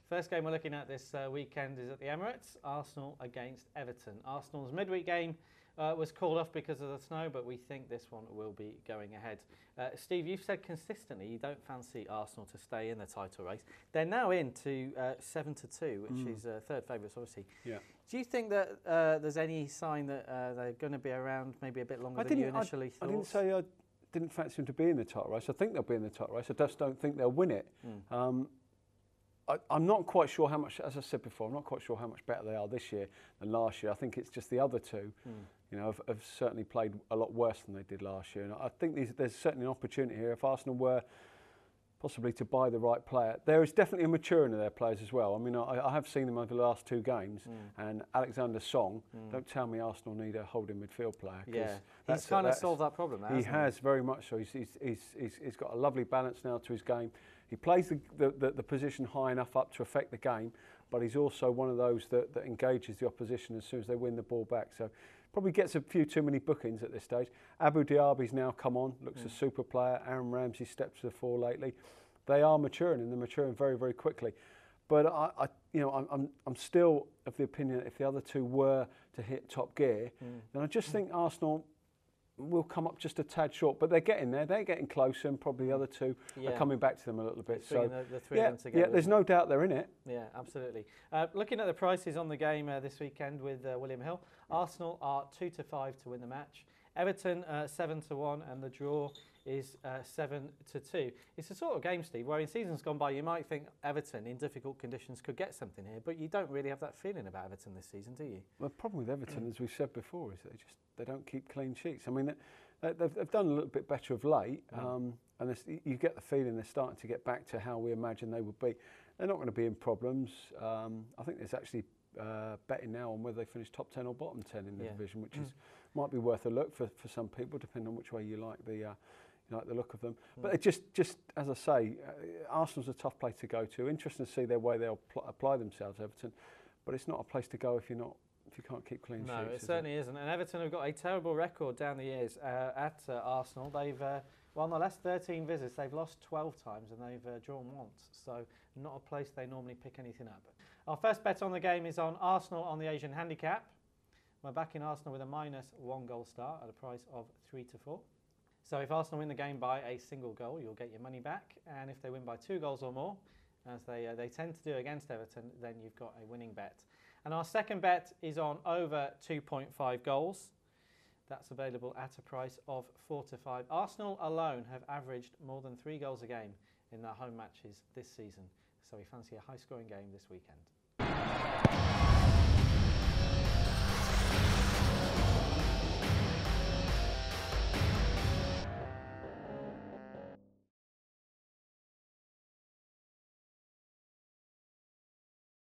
First game we're looking at this weekend is at the Emirates, Arsenal against Everton. Arsenal's midweek game was called off because of the snow, but we think this one will be going ahead. Steve, you've said consistently you don't fancy Arsenal to stay in the title race. They're now into 7-2, which is third favourites, obviously. Yeah. Do you think that there's any sign that they're going to be around maybe a bit longer than you initially thought? I didn't say I didn't fancy them to be in the title race. I think they'll be in the title race. I just don't think they'll win it. I'm not quite sure how much, as I said before, I'm not quite sure how much better they are this year than last year. I think it's just the other two, you know, have certainly played a lot worse than they did last year. And I think there's certainly an opportunity here. If Arsenal were possibly to buy the right player, there is definitely a maturing of their players as well. I mean, I have seen them over the last two games, and Alexander Song, don't tell me Arsenal need a holding midfield player. Yeah, he's kind of solved that problem now, He has, very much so. He's got a lovely balance now to his game. He plays the position high enough up to affect the game, but he's also one of those that engages the opposition as soon as they win the ball back. So probably gets a few too many bookings at this stage. Abu Diaby's now come on, looks a super player. Aaron Ramsey stepped to the fore lately. They are maturing, and they're maturing very, very quickly. But I'm still of the opinion that if the other two were to hit top gear, then I just think Arsenal will come up just a tad short, but they're getting there. They're getting closer, and probably the other two are coming back to them a little bit. So the three of them together, there's no doubt they're in it. Yeah, absolutely. Looking at the prices on the game this weekend with William Hill, Arsenal are 2-5 to win the match. Everton 7-1, and the draw is 7-2. It's a sort of game, Steve, where in seasons gone by you might think Everton in difficult conditions could get something here, but you don't really have that feeling about Everton this season, do you? Well, the problem with Everton, as we've said before, is they don't keep clean sheets. I mean, they've done a little bit better of late, and you get the feeling they're starting to get back to how we imagined they would be. They're not going to be in problems. I think there's actually betting now on whether they finish top 10 or bottom 10 in the division, which might be worth a look for some people, depending on which way you like the look of them. But it just as I say, Arsenal's a tough place to go to. Interesting to see their way they'll apply themselves, Everton. But it's not a place to go if you can't keep clean sheets. No, it certainly isn't. And Everton have got a terrible record down the years at Arsenal. They've won the last 13 visits. They've lost 12 times and they've drawn once. So not a place they normally pick anything up. Our first bet on the game is on Arsenal on the Asian handicap. We're backing Arsenal with a -1 goal start at a price of 3-4. So if Arsenal win the game by a single goal, you'll get your money back. And if they win by 2 goals or more, as they tend to do against Everton, then you've got a winning bet. And our second bet is on over 2.5 goals. That's available at a price of 4-5. Arsenal alone have averaged more than 3 goals a game in their home matches this season. So we fancy a high-scoring game this weekend.